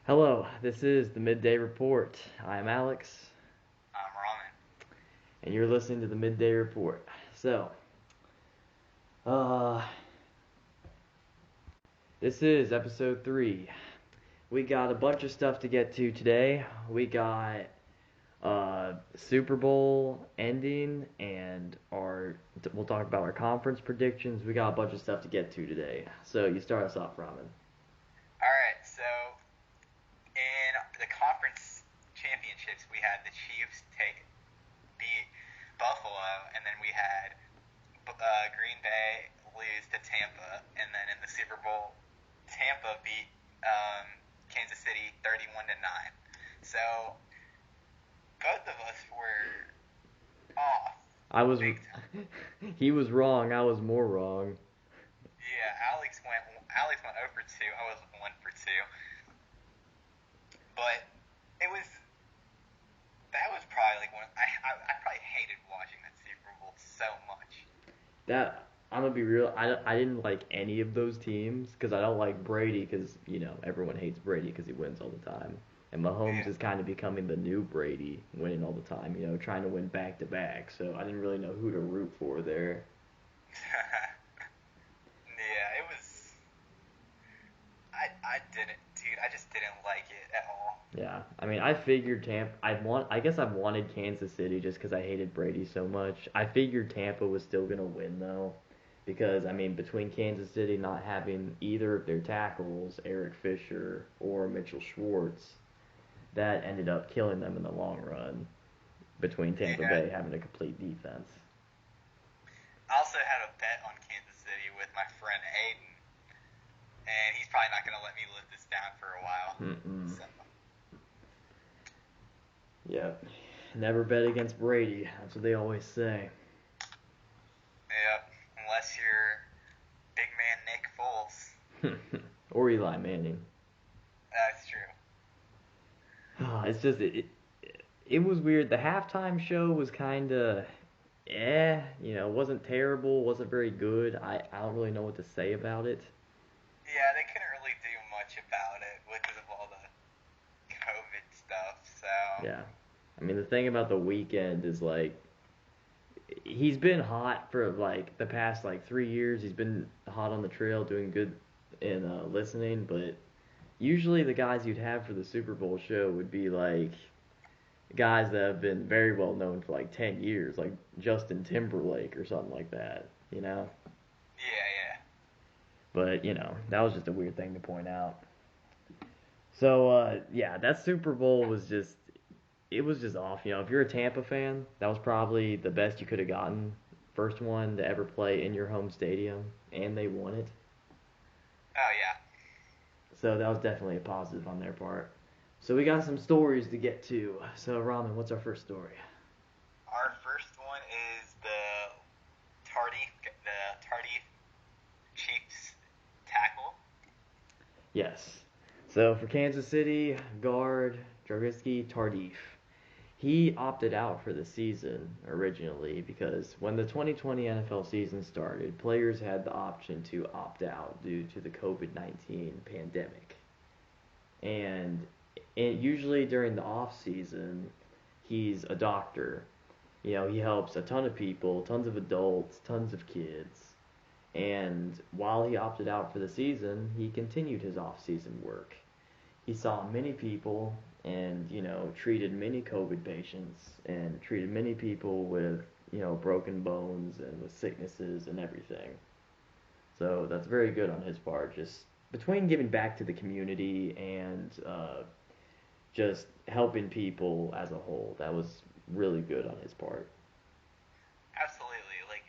Hello, this is the Midday Report. I am Alex, Ramen. and you're listening to the Midday Report. So, uh, this is episode 3. We got a bunch of stuff to get to today. We got Super Bowl ending, and we'll talk about our conference predictions. We got a bunch of stuff to get to today. So, you start us off, Ramen. All right, so in the conference championships, we had the Chiefs beat Buffalo, and then we had Green Bay lose to Tampa, and then in the Super Bowl, Tampa beat Kansas City 31-9. So both of us were off I was, big time. he was wrong. I was more wrong. Yeah, Alex went 0 for 2. I was 1 for 2. But it was that was probably like I probably hated watching that Super Bowl so much. That I'm gonna be real. I didn't like any of those teams because I don't like Brady because everyone hates Brady because he wins all the time. And Mahomes Yeah. is kind of becoming the new Brady, winning all the time. Trying to win back to back. So I didn't really know who to root for there. Yeah, it was. I didn't, dude. I just didn't like it at all. Yeah, I mean, I figured Tampa. I guess I wanted Kansas City just because I hated Brady so much. I figured Tampa was still gonna win though, because I mean, between Kansas City not having either of their tackles, Eric Fisher or Mitchell Schwartz, that ended up killing them in the long run. Between Tampa Yeah. Bay having a complete defense. I also had a bet on Kansas City with my friend Aiden, and he's probably not gonna let me live this down for a while. Mm-mm. So, Yep. Never bet against Brady. That's what they always say. yeah, unless you're big man Nick Foles. Or Eli Manning. That's true. It's just it was weird. The halftime show was kind of wasn't terrible, wasn't very good. I don't really know what to say about it. Yeah, they couldn't really do much about it because of all the COVID stuff. So, Yeah. I mean, the thing about the weekend is like he's been hot for like the past like 3 years. He's been hot on the trail, doing good in listening, but usually the guys you'd have for the Super Bowl show would be like guys that have been very well known for like 10 years, like Justin Timberlake or something like that, you know? yeah, yeah. But, that was just a weird thing to point out. So, yeah, that Super Bowl was it was just off. If you're a Tampa fan, that was probably the best you could have gotten. First one to ever play in your home stadium, and they won it. Oh, yeah. So that was definitely a positive on their part. So we got some stories to get to. So, Ramen, what's our first story? Our first one is the Tardif Chiefs tackle. Yes. So for Kansas City, guard Jarvisky Tardif. He opted out for the season originally because when the 2020 NFL season started, players had the option to opt out due to the COVID-19 pandemic. And usually during the off season, he's a doctor. He helps a ton of people, tons of adults, tons of kids. And while he opted out for the season, he continued his off-season work. He saw many people and, treated many COVID patients and treated many people with, broken bones and with sicknesses and everything. So that's very good on his part. Just between giving back to the community and just helping people as a whole, that was really good on his part. Absolutely. Like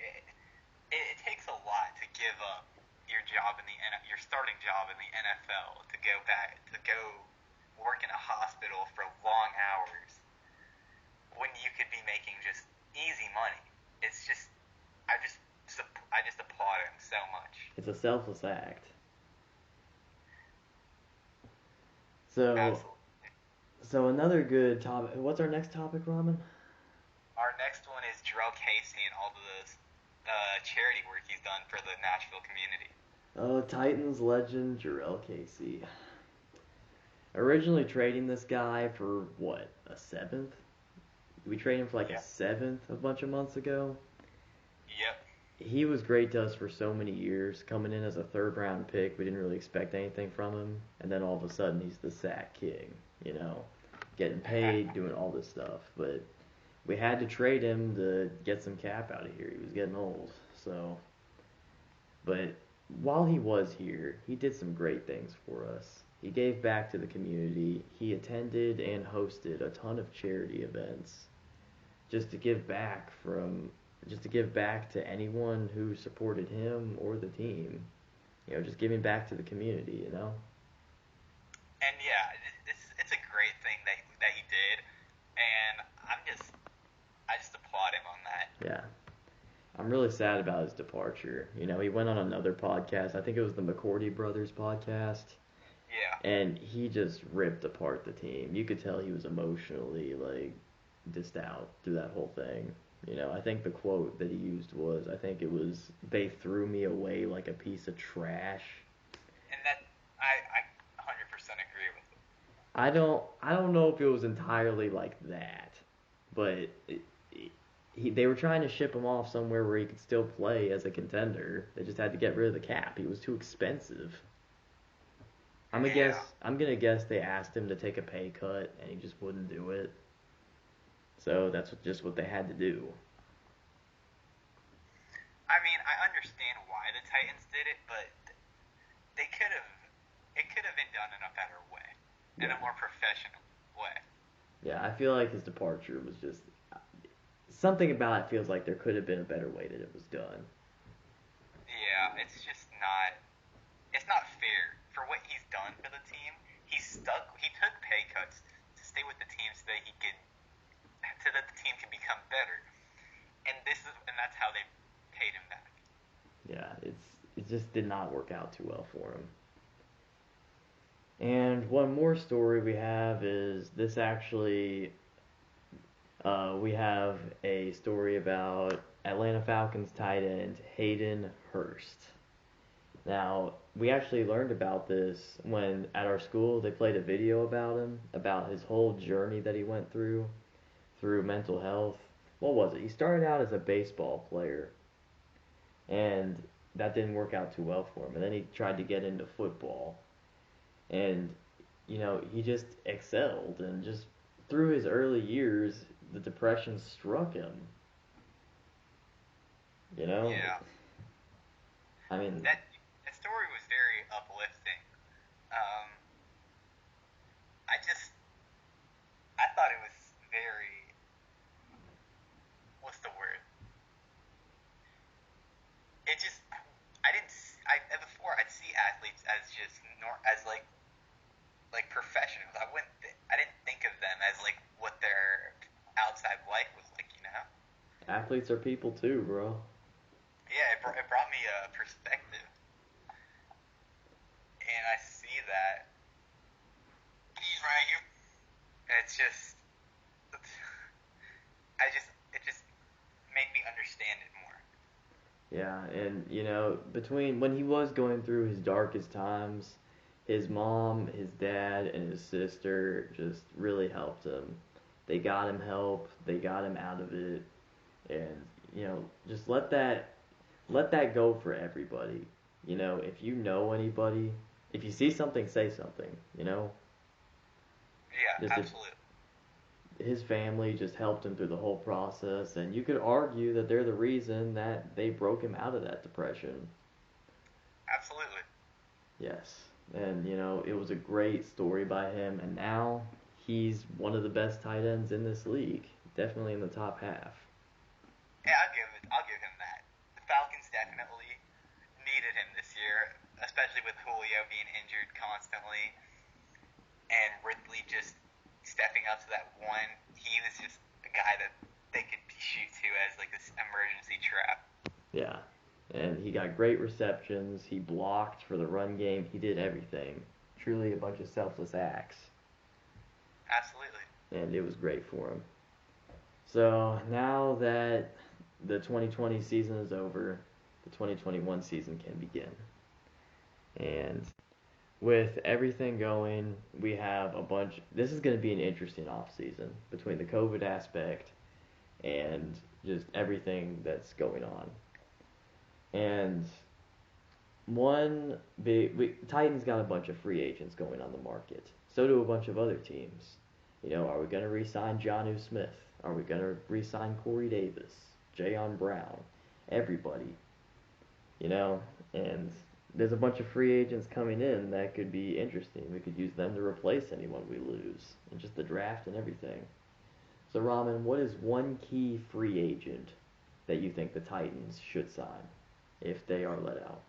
it takes a lot to give up your starting job in the NFL to go work in a hospital for long hours when you could be making just easy money. It's just I just I just applaud him so much. It's a selfless act. So, Absolutely. so another good topic. What's our next topic, Ramen? Our next one is Jarrell Casey and all the charity work he's done for the Nashville community. Oh, Titans legend Jarrell Casey. Originally trading this guy for what, a seventh? We traded him for like a Yep. seventh a bunch of months ago. Yep. He was great to us for so many years. Coming in as a third round pick, we didn't really expect anything from him, and then all of a sudden he's the sack king, getting paid, doing all this stuff. But we had to trade him to get some cap out of here. He was getting old, so. But while he was here, he did some great things for us. He gave back to the community. He attended and hosted a ton of charity events just to give back to anyone who supported him or the team. Just giving back to the community. And yeah, it's a great thing that he did, and I just applaud him on that. Yeah. I'm really sad about his departure. He went on another podcast. I think it was the McCourty Brothers podcast. Yeah. And he just ripped apart the team. You could tell he was emotionally dissed out through that whole thing. I think the quote that he used was, I think it was, "They threw me away like a piece of trash." And that I 100% agree with it. I don't know if it was entirely like that, but they were trying to ship him off somewhere where he could still play as a contender. They just had to get rid of the cap. He was too expensive. I'm gonna guess they asked him to take a pay cut and he just wouldn't do it. So that's just what they had to do. I mean, I understand why the Titans did it, but it could have been done in a better way, in a more professional way. Yeah, I feel like his departure was just something about it feels like there could have been a better way that it was done. Yeah, it's not fair for what he's done for the team. He took pay cuts to stay with the team so that the team can become better. And that's how they paid him back. Yeah, it just did not work out too well for him. And one more story we have is this actually. We have a story about Atlanta Falcons tight end Hayden Hurst. Now, we actually learned about this when at our school they played a video about him, about his whole journey that he went through mental health. What was it? He started out as a baseball player, and that didn't work out too well for him. And then he tried to get into football, and he just excelled, and just through his early years, the depression struck him. Yeah. I mean, That story was very uplifting. Um, I thought it was very, what's the word? It just, I didn't, before I'd see athletes as just, as like professionals. I didn't think of them as like what their outside life was like. athletes are people too, bro. Yeah, it brought me a perspective, and I see that he's right here. And it just made me understand it more. Yeah, and between when he was going through his darkest times, his mom, his dad, and his sister just really helped him. They got him help. They got him out of it, and just let that go for everybody. If you know anybody, if you see something, say something. Yeah, Just absolutely. his family just helped him through the whole process, and you could argue that they're the reason that they broke him out of that depression. Absolutely. Yes, and it was a great story by him, and now he's one of the best tight ends in this league, definitely in the top half. Yeah, I'll give him that. The Falcons definitely needed him this year, especially with Julio being injured constantly, and Ridley just stepping up to that one. He was just a guy that they could shoot to as like this emergency trap. Yeah, and he got great receptions. He blocked for the run game. He did everything. Truly a bunch of selfless acts, Absolutely. and it was great for him. So now that the 2020 season is over, the 2021 season can begin. And with everything going, we have a bunch. This is going to be an interesting off season between the COVID aspect and just everything that's going on. And Titans got a bunch of free agents going on the market. So do a bunch of other teams. Are we going to re-sign Jonnu Smith? Are we going to re-sign Corey Davis, Jayon Brown, everybody? And there's a bunch of free agents coming in that could be interesting. We could use them to replace anyone we lose, and just the draft and everything. So, Ramen, what is one key free agent that you think the Titans should sign if they are let out?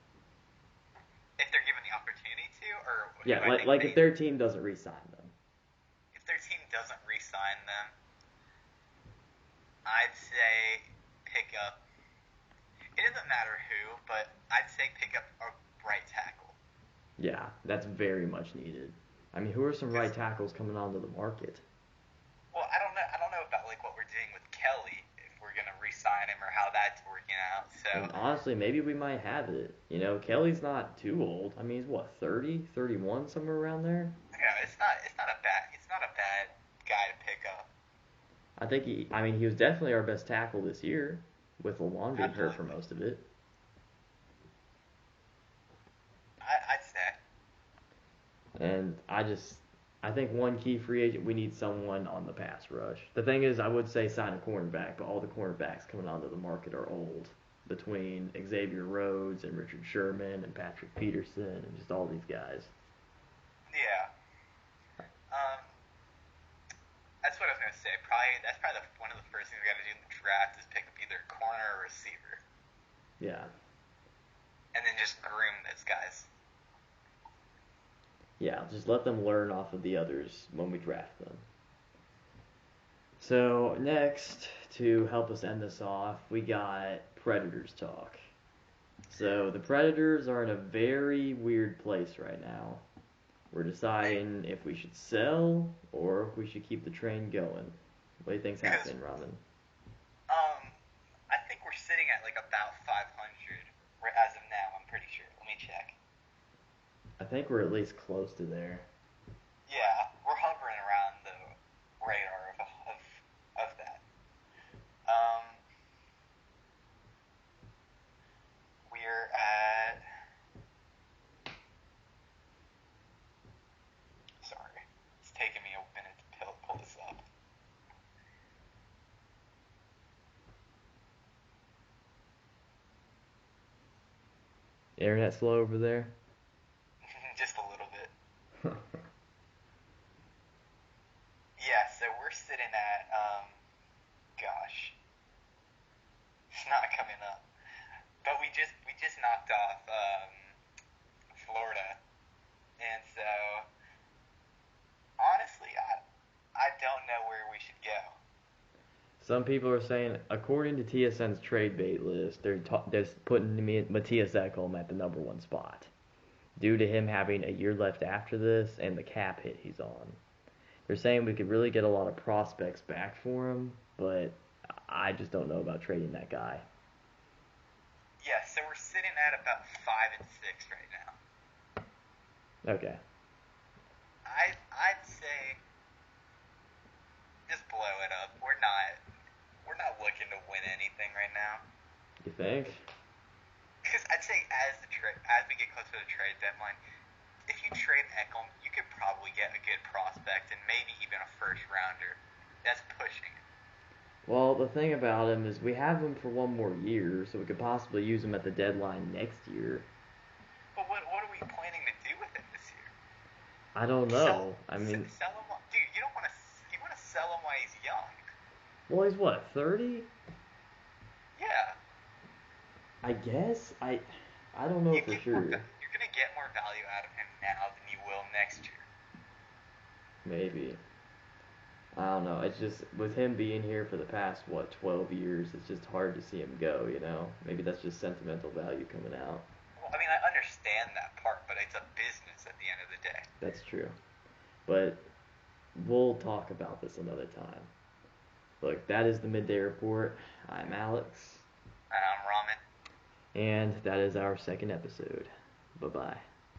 If they're given the opportunity to, or yeah, like if their team doesn't re-sign them. If their team doesn't re-sign them, I'd say pick up. It doesn't matter who, but I'd say pick up a right tackle. Yeah, that's very much needed. I mean, who are some right tackles coming onto the market? Well, I don't know. I don't know about like what we're doing with Kelly, if we're gonna re-sign him or how that's working out. So and honestly, maybe we might have it. Kelly's not too old. I mean, he's what, 30, 31, somewhere around there. Yeah, it's not a bad guy to pick up. I think he was definitely our best tackle this year, with Lalonde being hurt for most of it. I'd say. And I think one key free agent, we need someone on the pass rush. The thing is, I would say sign a cornerback, but all the cornerbacks coming onto the market are old. Between Xavier Rhodes and Richard Sherman and Patrick Peterson and just all these guys. Yeah. That's what I was gonna say. That's probably one of the first things we gotta do in the draft is pick up either a corner or a receiver. Yeah. And then just groom those guys. Yeah, just let them learn off of the others when we draft them. So next, to help us end this off, we got Predators talk. So the Predators are in a very weird place right now. We're deciding if we should sell or if we should keep the train going. What do you think's happening, Ramen? I think we're sitting at like about 500 as of now. I'm pretty sure. Let me check. I think we're at least close to there. Yeah, we're hovering around the radar of that. We're at. Sorry, it's taking me a minute to pull this up. Internet slow over there? Just a little bit. Yeah, so we're sitting at, gosh, it's not coming up. But we just knocked off Florida, and so honestly, I don't know where we should go. Some people are saying, according to TSN's trade bait list, they're putting Matthias Ekholm at the number one spot, due to him having a year left after this and the cap hit he's on. They're saying we could really get a lot of prospects back for him, but I just don't know about trading that guy. Yeah, so we're sitting at about 5 and 6 right now. Okay. I'd say just blow it up. We're not looking to win anything right now. You think? Because I'd say as we get closer to the trade deadline, if you trade Ekholm, you could probably get a good prospect and maybe even a first rounder. That's pushing it. Well, the thing about him is we have him for one more year, so we could possibly use him at the deadline next year. But what are we planning to do with him this year? I don't know. Sell him, dude. You don't want to. You want to sell him while he's young. Well, he's what, 30? Yeah. I guess. I don't know for sure. You're gonna get more value out of him now than you will next year. Maybe. I don't know. It's just, with him being here for the past, 12 years, it's just hard to see him go, Maybe that's just sentimental value coming out. Well, I mean, I understand that part, but it's a business at the end of the day. That's true. But we'll talk about this another time. Look, that is the Midday Report. I'm Alex. And I'm Ramen. And that is our second episode. Bye-bye.